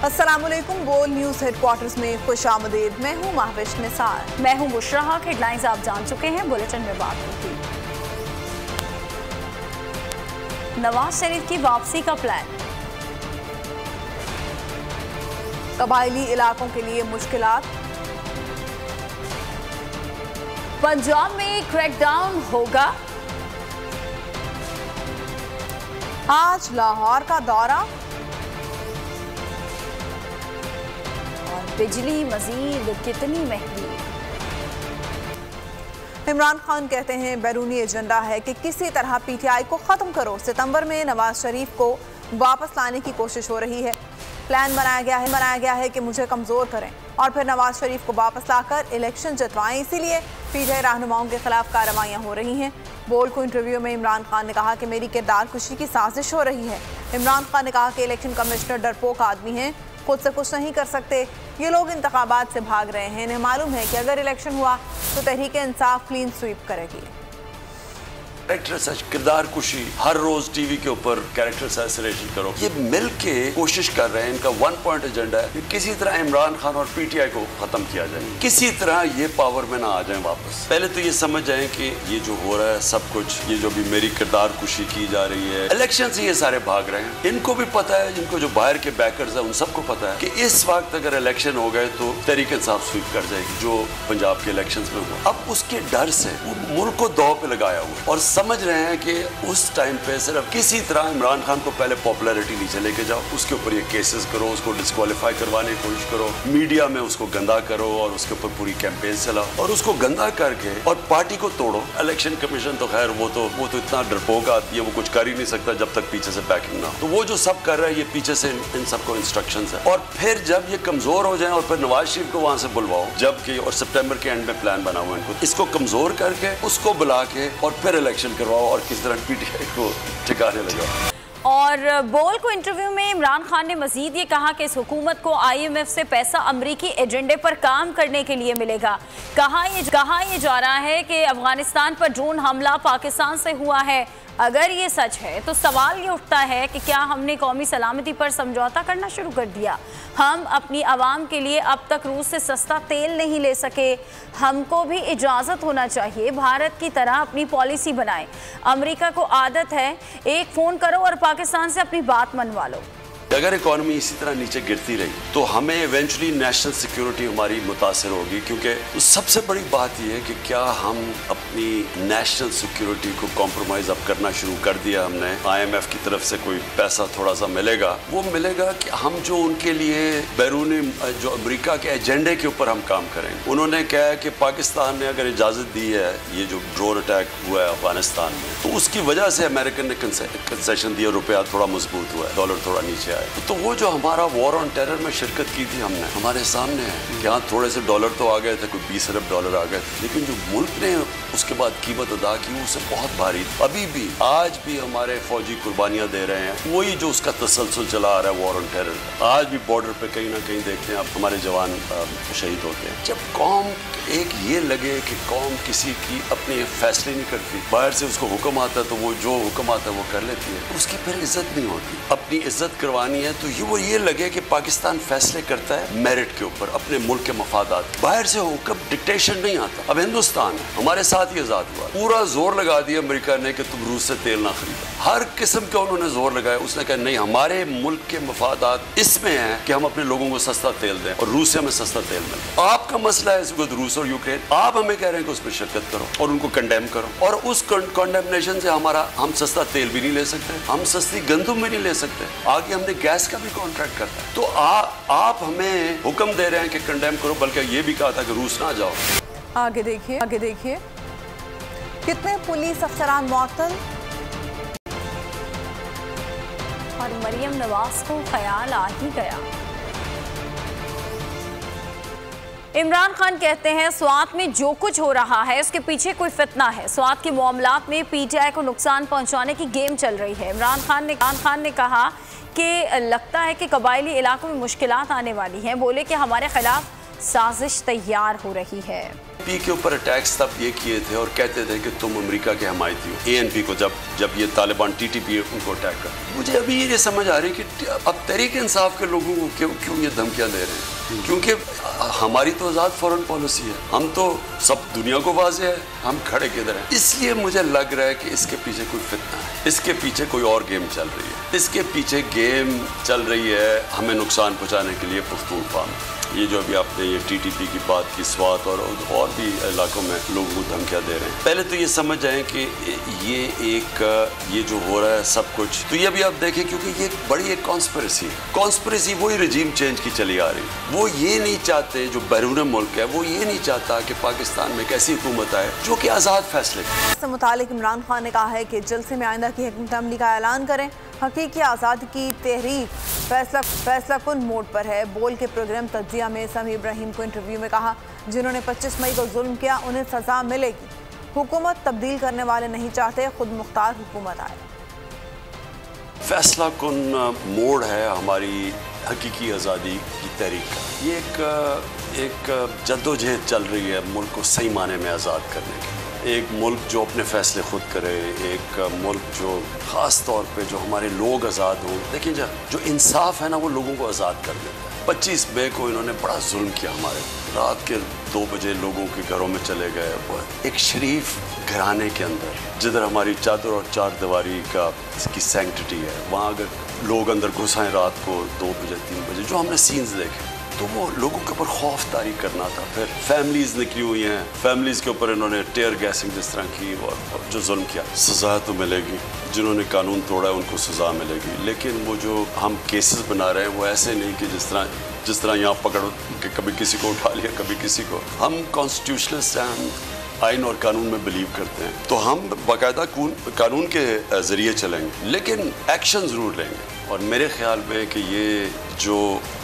अस्सलामुअलैकुम। बोल news headquarters में खुशामदीद। मैं हूँ महविश निसार। मैं हूँ बुशरा। हेडलाइंस आप जान चुके हैं, बुलेटिन में बात होगी। नवाज शरीफ की वापसी का प्लान। कबायली इलाकों के लिए मुश्किलात। पंजाब में क्रैकडाउन होगा। आज लाहौर का दौरा। और बिजली मजीद कितनी महंगी। इमरान खान कहते हैं बैरूनी एजेंडा है कि किसी तरह पीटीआई को खत्म करो। सितंबर में नवाज शरीफ को वापस लाने की कोशिश हो रही है। प्लान बनाया गया है कि मुझे कमज़ोर करें और फिर नवाज शरीफ को वापस लाकर इलेक्शन जितवाएं। इसीलिए पीटीआई रहनुमाओं के खिलाफ कार्रवाइयां हो रही हैं। बोल को इंटरव्यू में इमरान खान ने कहा कि मेरी किरदार कुशी की साजिश हो रही है। इमरान खान ने कहा कि इलेक्शन कमिश्नर डरपोक आदमी हैं, खुद से कुछ नहीं कर सकते। ये लोग इंतखाबात से भाग रहे हैं। इन्हें मालूम है कि अगर इलेक्शन हुआ तो तहरीक इंसाफ क्लीन स्वीप करेगी। कैरेक्टर सच किरदार कुशी, हर रोज टीवी के ऊपर कैरेक्टर असैसिनेशन करो, ये मिल के कोशिश कर रहे हैं। इनका वन पॉइंट एजेंडा है कि किसी तरह इमरान खान और पीटीआई को खत्म किया जाए, किसी तरह ये पावर में ना आ जाए वापस। पहले तो ये समझ जाएं कि ये जो हो रहा है सब कुछ, ये जो भी मेरी किरदार कुशी की जा रही है, इलेक्शन से ये सारे भाग रहे हैं। इनको भी पता है, जिनको जो बाहर के बैकर्स है उन सबको पता है कि इस वक्त अगर इलेक्शन हो गए तो तहरीक इंसाफ स्वीप कर जाएगी, जो पंजाब के इलेक्शन में हुआ। अब उसके डर से वो मुल्क को दौ पे लगाया हुआ और समझ रहे हैं कि उस टाइम पे सिर्फ किसी तरह इमरान खान को पहले पॉपुलैरिटी नीचे लेके जाओ, उसके ऊपर ये केसेस करो, उसको डिस्क्वालीफाई करवाने की कोशिश करो, मीडिया में उसको गंदा करो और उसके ऊपर पूरी कैंपेन चलाओ और उसको गंदा करके और पार्टी को तोड़ो। इलेक्शन कमीशन तो खैर वो तो इतना डरपोक आती है, वो कुछ कर ही नहीं सकता जब तक पीछे से बैकिंग ना हो। तो वो जो सब कर रहा है ये पीछे से इन सबको इंस्ट्रक्शंस है। और फिर जब ये कमजोर हो जाए और फिर नवाज शरीफ को वहां से बुलवाओ, जबकि और सितंबर के एंड में प्लान बना हुआ इनको, इसको कमजोर करके उसको बुला के और फिर इलेक्शन करवाओ और किस तरह पीटीआई को ठिकाने लगा। और बोल को इंटरव्यू में इमरान खान ने मजीद ये कहा कि इस हुकूमत को IMF से पैसा अमरीकी एजेंडे पर काम करने के लिए मिलेगा। कहा यह जा रहा है कि अफगानिस्तान पर ड्रोन हमला पाकिस्तान से हुआ है। अगर ये सच है तो सवाल ये उठता है कि क्या हमने कौमी सलामती पर समझौता करना शुरू कर दिया। हम अपनी आवाम के लिए अब तक रूस से सस्ता तेल नहीं ले सके। हमको भी इजाज़त होना चाहिए भारत की तरह अपनी पॉलिसी बनाएं। अमेरिका को आदत है एक फ़ोन करो और पाकिस्तान से अपनी बात मनवा लो। अगर इकॉनमी इसी तरह नीचे गिरती रही तो हमें इवेंचुअली नेशनल सिक्योरिटी हमारी मुतासर होगी, क्योंकि सबसे बड़ी बात यह है कि क्या हम अपनी नेशनल सिक्योरिटी को कॉम्प्रोमाइज़ अब करना शुरू कर दिया हमने। IMF की तरफ से कोई पैसा थोड़ा सा मिलेगा, वो मिलेगा कि हम जो उनके लिए बैरूनी जो अमेरिका के एजेंडे के ऊपर हम काम करेंगे। उन्होंने कहा है कि पाकिस्तान ने अगर इजाज़त दी है ये जो ड्रोन अटैक हुआ है अफगानिस्तान में, तो उसकी वजह से अमेरिकन ने कंसेशन दिया, रुपया थोड़ा मजबूत हुआ है, डॉलर थोड़ा नीचे आया। तो वो जो हमारा वॉर ऑन टेरर में शिरकत की थी हमने, हमारे सामने है कि हाँ थोड़े से डॉलर तो आ गए थे, कोई 20 अरब डॉलर आ गए थे, लेकिन जो मुल्क ने उसके बाद कीमत अदा की वो उसे बहुत भारी थी। अभी भी आज भी हमारे फौजी कुर्बानियां दे रहे हैं, वही जो उसका तसलसल चला आ रहा है वॉर ऑन टेरर। आज भी बॉर्डर पे कहीं ना कहीं देखते हैं आप हमारे जवान शहीद होते हैं। जब कौम एक ये लगे कि कौम किसी की अपने फैसले नहीं करती, बाहर से उसको हुक्म आता है तो वो जो हुक्म आता है वो कर लेती है, उसकी फिर इज्जत नहीं होती। अपनी इज्जत करवानी है तो ये लगे कि पाकिस्तान फैसले करता है मेरिट के ऊपर, अपने मुल्क के मफादात। बाहर से हुक्म डिक्टेशन नहीं आता। अब हिंदुस्तान है हमारे साथ ही आजाद हुआ, पूरा जोर लगा दिया अमेरिका ने कि तुम रूस से तेल ना खरीदो। हर किस्म का उन्होंने जोर लगाया। उसने कहा नहीं, हमारे मुल्क के मफादात इसमें है कि हम अपने लोगों को सस्ता तेल दें और रूस से हमें सस्ता तेल मिले। आपका मसला है इस वक्त रूस और यूक्रेन, आप हमें कह रहे हैं कि उसमें शिरकत करो और उनको कंडेम करो, और उस कंडेमनेशन से हम सस्ता तेल भी नहीं ले सकते, हम सस्ती गंदम भी नहीं ले सकते, आगे हमने गैस का भी कॉन्ट्रैक्ट करता है। तो आप हमें हुक्म दे रहे हैं कि कंडेम करो, बल्कि ये भी कहा था कि रूस ना जाओ। आगे देखिए कितने पुलिस अफसरान मुअत्तल। और मरियम नवाज को ख्याल आ ही गया। इमरान खान कहते हैं स्वात में जो कुछ हो रहा है उसके पीछे कोई फितना है। स्वात के मामलात में पीटीआई को नुकसान पहुंचाने की गेम चल रही है। इमरान खान ने कहा कि लगता है कि कबायली इलाकों में मुश्किलात आने वाली हैं। बोले कि हमारे खिलाफ साजिश तैयार हो रही है। पी के ऊपर अटैक्स तब ये किए थे और कहते थे कि तुम अमेरिका के हमायती हो। ANP को जब ये तालिबान TTP उनको अटैक कर, मुझे अभी ये समझ आ रही है कि अब तहरीक इंसाफ के लोगों को क्यों ये धमकियां दे रहे हैं, क्योंकि हमारी तो आज़ाद फॉरेन पॉलिसी है, हम तो सब दुनिया को वाज़ेह है हम खड़े किधर हैं। इसलिए मुझे लग रहा है कि इसके पीछे कोई फितना है, इसके पीछे कोई और गेम चल रही है, इसके पीछे गेम चल रही है हमें नुकसान पहुँचाने के लिए पख्तूनख्वा में। ये जो अभी आपने ये TTP की बात की, स्वात और भी इलाकों में लोगों को धमकियां दे रहे हैं। पहले तो ये समझ जाएं कि ये जो हो रहा है सब कुछ, तो ये भी आप देखें क्योंकि ये बड़ी एक कॉन्स्पिरेसी वही रजीम चेंज की चली आ रही। वो ये नहीं चाहते, जो बैरून मुल्क है वो ये नहीं चाहता कि पाकिस्तान में एक ऐसी हुकूमत आए जो कि आज़ाद फैसले। इससे मुतालिक इमरान खान ने कहा है कि जलसे में आइंदा की हिकमत अमली का ऐलान करें। हकीकी आज़ादी की तहरीक फैसला कुन मोड पर है। बोल के प्रोग्राम तज्जिया में समी इब्राहिम को इंटरव्यू में कहा, जिन्होंने 25 मई को जुल्म किया उन्हें सजा मिलेगी। हुकूमत तब्दील करने वाले नहीं चाहते, खुद मुख्तार हुकूमत आए। फैसला कुन मोड है हमारी हकीकी आज़ादी की तहरीक का। ये एक जद्दोजहद चल रही है मुल्क को सही माने में आज़ाद करने की। एक मुल्क जो अपने फैसले खुद करे, एक मुल्क जो ख़ास तौर पे जो हमारे लोग आज़ाद हों। देखिए जो इंसाफ है ना वो लोगों को आज़ाद कर देता है। 25 मई को इन्होंने बड़ा जुल्म किया हमारे, रात के 2 बजे लोगों के घरों में चले गए। एक शरीफ घराने के अंदर जिधर हमारी चादर और चार दीवारी की सैंक्टिटी है, वहाँ अगर लोग अंदर घुस आए रात को 2 बजे 3 बजे, जो हमने सीन्स देखे तो वो लोगों के ऊपर खौफ तारी करना था। फिर फैमिलीज निकली हुई हैं, फैमिलीज के ऊपर इन्होंने टेयर गैसिंग जिस तरह की और जो जुल्म किया, सज़ा तो मिलेगी। जिन्होंने कानून तोड़ा है उनको सज़ा मिलेगी। लेकिन वो जो हम केसेस बना रहे हैं वो ऐसे नहीं कि जिस तरह यहाँ पकड़ो कि कभी किसी को उठा लिया कभी किसी को। हम कॉन्स्टिट्यूशनलिस्ट हैं, आइन और कानून में बिलीव करते हैं, तो हम बाकायदा कानून के ज़रिए चलेंगे, लेकिन एक्शन ज़रूर लेंगे। और मेरे ख्याल में कि ये जो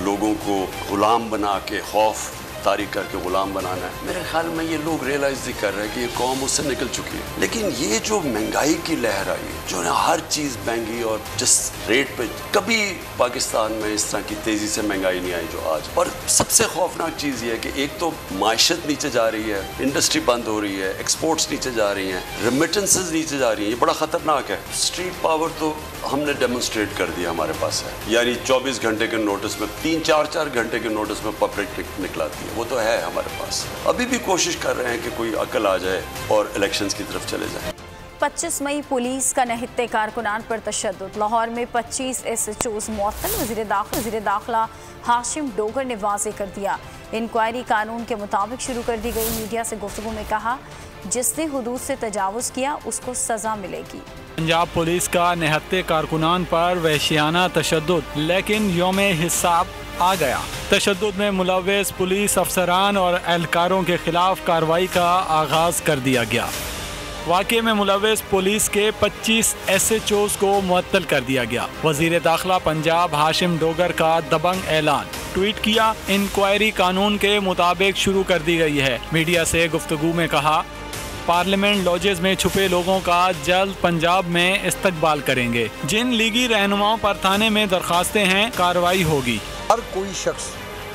लोगों को गुलाम बना के खौफ तारी करके गुलाम बनाना है, मेरे ख्याल में ये लोग रियलाइज भी कर रहे हैं कि ये कौम उससे निकल चुकी है। लेकिन ये जो महंगाई की लहर आई है, जो हर चीज़ महंगी, और जिस रेट पे कभी पाकिस्तान में इस तरह की तेज़ी से महंगाई नहीं आई जो आज। और सबसे खौफनाक चीज़ ये है कि एक तो माइशत नीचे जा रही है, इंडस्ट्री बंद हो रही है, एक्सपोर्ट्स नीचे जा रही हैं, रेमिटेंसेस नीचे जा रही हैं। ये बड़ा ख़तरनाक है। स्ट्रीट पावर तो हमने डेमोन्स्ट्रेट कर दिया हमारे पास है, यानी 24 घंटे के नोटिस में 3-4 घंटे के नोटिस में पब्लिक निकलाती है, वो तो है हमारे पास। अभी भी कोशिश कर रहे हैं कि कोई अकल आ जाए और इलेक्शंस की तरफ चले जाए। 25 मई पुलिस का निहत्ते कारकुनान पर तशद्दुद। लाहौर में 25 SHOs मुअत्तल। वज़ीर दाखिला हाशिम डोगर ने वाज़े कर दिया, इंक्वायरी कानून के मुताबिक शुरू कर दी गई। मीडिया से गुफ्तगू में कहा, जिसने हुदूद से तजावुज़ किया उसको सज़ा मिलेगी। पंजाब पुलिस का निहत्ते कारकुनान पर वहशियाना तशद्दुद, लेकिन यौम हिसाब आ गया। तशद्दुद में मुलव्वस पुलिस अफसरान और एहलकारों के खिलाफ कार्रवाई का आगाज़ कर दिया गया। वाक़े में मुलव्वस पुलिस के 25 SHOs को मुअत्तल कर दिया गया। वज़ीर दाखिला पंजाब हाशिम डोगर का दबंग ऐलान। ट्वीट किया, इंक्वायरी कानून के मुताबिक शुरू कर दी गई है। मीडिया से गुफ्तगू में कहा, पार्लियामेंट लॉजेस में छुपे लोगों का जल्द पंजाब में इस्तकबाल करेंगे। जिन लीगी रहनुमाओं पर थाने में दरखास्तें हैं, कार्रवाई होगी। हर कोई शख्स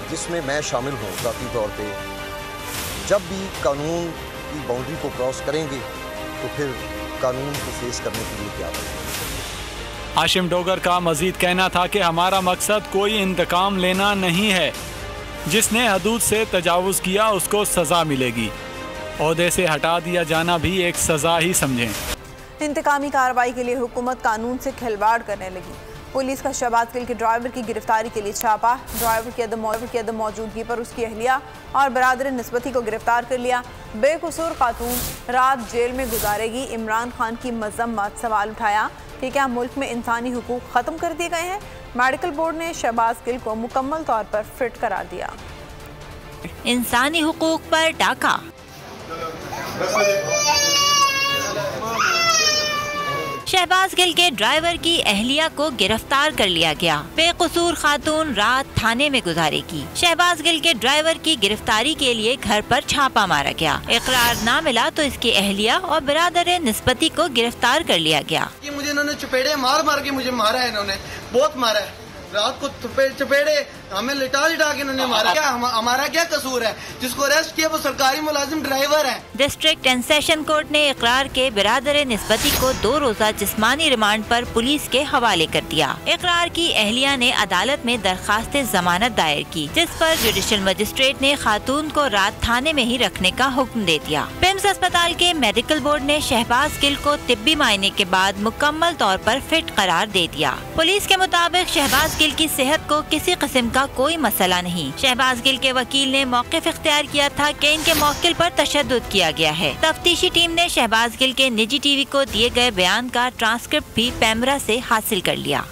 जिसमें मैं शामिल हूँ ज़ाती तौर पे, जब भी कानून की बाउंड्री को क्रॉस करेंगे तो फिर कानून को फेस करने के लिए तैयार है। हाशिम डोगर का मजीद कहना था कि हमारा मकसद कोई इंतकाम लेना नहीं है। जिसने हदूद से तजावुज़ किया उसको सज़ा मिलेगी। ओहदे से हटा दिया जाना भी एक सज़ा ही समझें। इंतकामी कार्रवाई के लिए हुकूमत कानून से खिलवाड़ करने लगी। पुलिस का शहबाज गिल के ड्राइवर की गिरफ्तारी के लिए छापा। ड्राइवर की अदम मौजूदगी पर उसकी अहलिया और बरादर निस्बती को गिरफ्तार कर लिया। बेकसूर खातून रात जेल में गुजारेगी। इमरान खान की मजम्मत। सवाल उठाया कि क्या मुल्क में इंसानी हुकूक ख़त्म कर दिए गए हैं। मेडिकल बोर्ड ने शहबाज गिल को मुकम्मल तौर पर फिट करार दिया। इंसानी हुकूक पर डाका। शहबाज गिल के ड्राइवर की अहलिया को गिरफ्तार कर लिया गया। बेकसूर खातून रात थाने में गुजारेगी। शहबाज गिल के ड्राइवर की गिरफ्तारी के लिए घर पर छापा मारा गया। इकरार ना मिला तो इसकी अहलिया और बरादर निस्बती को गिरफ्तार कर लिया गया। मुझे इन्होंने चपेड़े मार के मुझे मारा है, इन्होंने बहुत मारा है। रात को चपेड़े हमें लिटा के इन्होंने मारा। क्या हमारा क्या कसूर है? जिसको अरेस्ट किया वो सरकारी मुलाजिम ड्राइवर है। डिस्ट्रिक्ट एंड सेशन कोर्ट ने इकरार के बिरादर निस्बती को 2 रोजा जिस्मानी रिमांड पर पुलिस के हवाले कर दिया। इकरार की अहलिया ने अदालत में दरखास्त जमानत दायर की, जिस पर जुडिशल मजिस्ट्रेट ने खातून को रात थाने में ही रखने का हुक्म दे दिया। पिम्स अस्पताल के मेडिकल बोर्ड ने शहबाज गिल को तिब्बी मायने के बाद मुकम्मल तौर पर फिट करार दे दिया। पुलिस के मुताबिक शहबाज गिल की सेहत को किसी किस्म का कोई मसला नहीं। शहबाज गिल के वकील ने मौक़िफ़ इख्तियार किया था कि इनके मौक़िल पर तशद्दुद किया गया है। तफ्तीशी टीम ने शहबाज गिल के निजी टीवी को दिए गए बयान का ट्रांसक्रिप्ट भी पैमरा से हासिल कर लिया।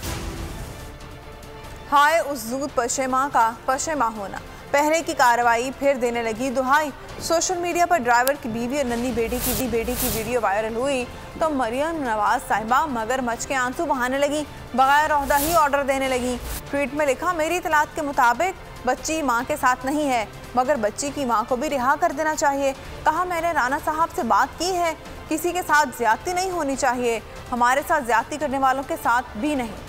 हाय उस दूध पशेमा का पशेमा होना, पहले की कार्रवाई फिर देने लगी दुहाई। सोशल मीडिया पर ड्राइवर की बीवी और नन्ही बेटी की वीडियो वायरल हुई तो मरियम नवाज साहिबा मगरमच्छ के आंसू बहाने लगी, बगैर ओहदा ही ऑर्डर देने लगी। ट्वीट में लिखा, मेरी इतलात के मुताबिक बच्ची मां के साथ नहीं है, मगर बच्ची की मां को भी रिहा कर देना चाहिए। कहा, मैंने राना साहब से बात की है, किसी के साथ ज्यादती नहीं होनी चाहिए, हमारे साथ ज्यादती करने वालों के साथ भी नहीं।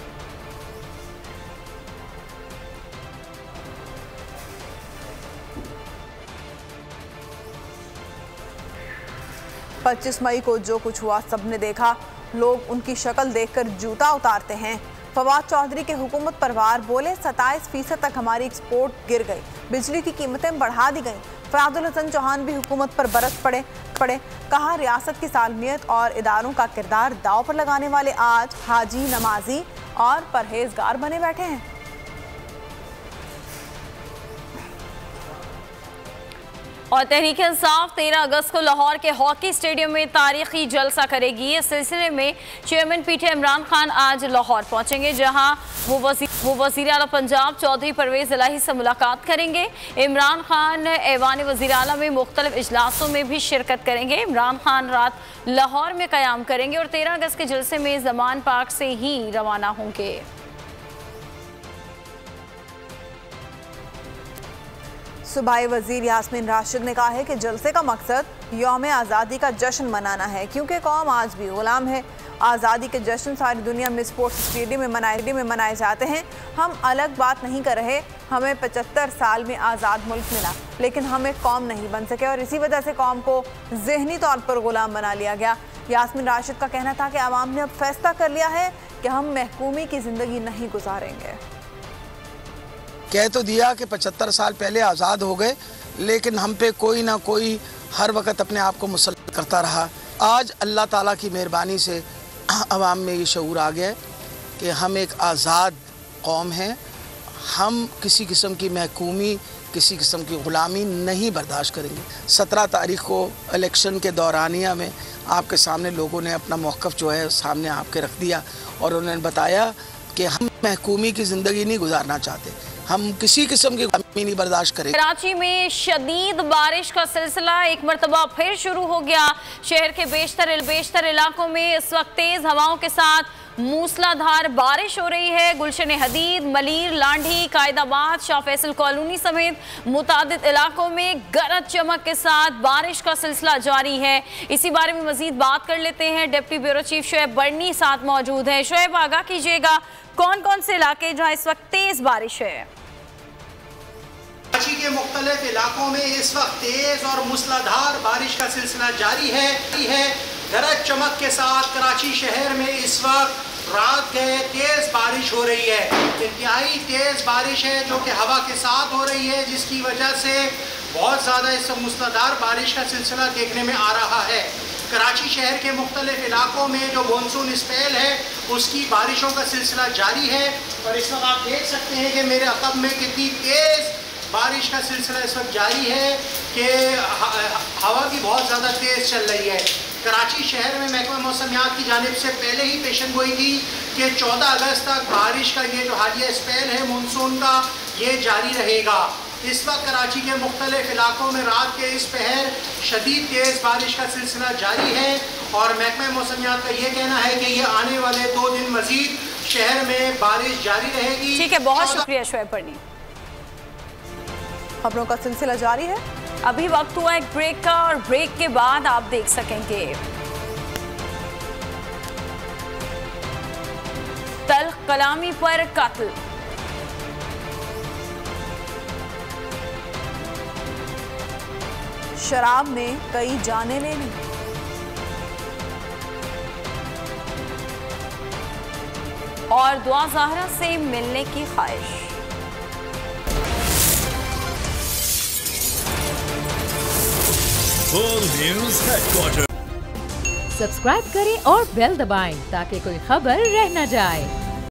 25 मई को जो कुछ हुआ सबने देखा। लोग उनकी शक्ल देखकर जूता उतारते हैं। फवाद चौधरी के हुकूमत परवार बोले 27% तक हमारी एक्सपोर्ट गिर गई, बिजली की कीमतें बढ़ा दी गई। फरादुल हसन चौहान भी हुकूमत पर बरस पड़े। कहा, रियासत की सालमियत और इदारों का किरदार दाव पर लगाने वाले आज हाजी, नमाजी और परहेजगार बने बैठे हैं। और तहरीक इंसाफ 13 अगस्त को लाहौर के हॉकी स्टेडियम में तारीखी जलसा करेगी। इस सिलसिले में चेयरमैन पीटीआई इमरान खान आज लाहौर पहुंचेंगे, जहां वो वज़ीर आला पंजाब चौधरी परवेज़ इलाही से मुलाकात करेंगे। इमरान खान ऐवान वज़ीर आला में मुख्तलिफ इजलासों में भी शिरकत करेंगे। इमरान खान रात लाहौर में क़याम करेंगे और 13 अगस्त के जलसे में ज़मान पार्क से ही रवाना होंगे। सूबाई वजीर यास्मीन राशिद ने कहा है कि जलसे का मकसद यौम आज़ादी का जश्न मनाना है, क्योंकि कौम आज भी गुलाम है। आज़ादी के जश्न सारी दुनिया में स्पोर्ट्स स्टेडियम में मनाए जाते हैं। हम अलग बात नहीं कर रहे, हमें 75 साल में आज़ाद मुल्क मिला, लेकिन हम एक कौम नहीं बन सके और इसी वजह से कौम को ज़हनी तौर पर गुलाम बना लिया गया। यास्मीन राशिद का कहना था कि आवाम ने अब फैसला कर लिया है कि हम महकूमी की ज़िंदगी नहीं गुजारेंगे। कह तो दिया कि 75 साल पहले आज़ाद हो गए, लेकिन हम पे कोई ना कोई हर वक्त अपने आप को मुसल्लत करता रहा। आज अल्लाह ताला की मेहरबानी से अवाम में ये शऊर आ गया कि हम एक आज़ाद कौम हैं। हम किसी किस्म की महकूमी, किसी किस्म की ग़ुलामी नहीं बर्दाश्त करेंगे। 17 तारीख़ को इलेक्शन के दौरानिया में आपके सामने लोगों ने अपना मौक़िफ़ जो है सामने आपके रख दिया और उन्होंने बताया कि हम महकूमी की ज़िंदगी नहीं गुजारना चाहते, हम किसी किस्म की ग़ुलामी नहीं बर्दाश्त करेंगे। कराची में शदीद बारिश का सिलसिला एक मरतबा फिर शुरू हो गया। शहर के बेशतर इलाकों में इस वक्त तेज हवाओं के साथ मूसलाधार बारिश हो रही है। गुलशन हदीद, मलीर, लांढी, कायदाबाद, शाह फैसल कॉलोनी समेत मुतादिद इलाकों में गरज चमक के साथ बारिश का सिलसिला जारी है। इसी बारे में मजीद बात कर लेते हैं। डिप्टी ब्यूरो चीफ शोएब बर्नी साथ मौजूद हैं। शोएब, आगाह कीजिएगा, कौन कौन से इलाके जहाँ इस वक्त तेज बारिश है? कराची के मुख्तलिफ इलाकों में इस वक्त तेज और मूसलाधार बारिश का सिलसिला जारी है। गरज चमक के साथ कराची शहर में इस वक्त रात गए तेज बारिश हो रही है। इंतहाई तेज बारिश है जो कि हवा के साथ हो रही है, जिसकी वजह से बहुत ज़्यादा इस मूसलाधार बारिश का सिलसिला देखने में आ रहा है। कराची शहर के मुख्तलिफ इलाकों में जो मानसून स्पेल है उसकी बारिशों का सिलसिला जारी है और इस वक्त आप देख सकते हैं कि मेरे अक़ब में कितनी तेज़ बारिश का सिलसिला इस वक्त जारी है कि हवा भी बहुत ज़्यादा तेज़ चल रही है। कराची शहर में महकमा मौसमियात की जानिब से पहले ही पेशन गोई थी कि 14 अगस्त तक बारिश का ये जो हालिया स्पेल है मानसून का, ये जारी रहेगा। इस वक्त कराची के मुख्तलिफ इलाकों में रात के इस पहर शदीद तेज़ बारिश का सिलसिला जारी है और महकमा मौसमियात का ये कहना है कि ये आने वाले 2 दिन मजीद शहर में बारिश जारी रहेगी। ठीक है, बहुत शुक्रिया शोएब बर्नी। खबरों का सिलसिला जारी है। अभी वक्त हुआ एक ब्रेक का और ब्रेक के बाद आप देख सकेंगे तल्ख कलामी पर कत्ल, शराब ने कई जानें ले ली। और दुआ ज़हरा से मिलने की ख्वाहिश। सब्सक्राइब करें और बेल दबाएं ताकि कोई खबर रह न जाए।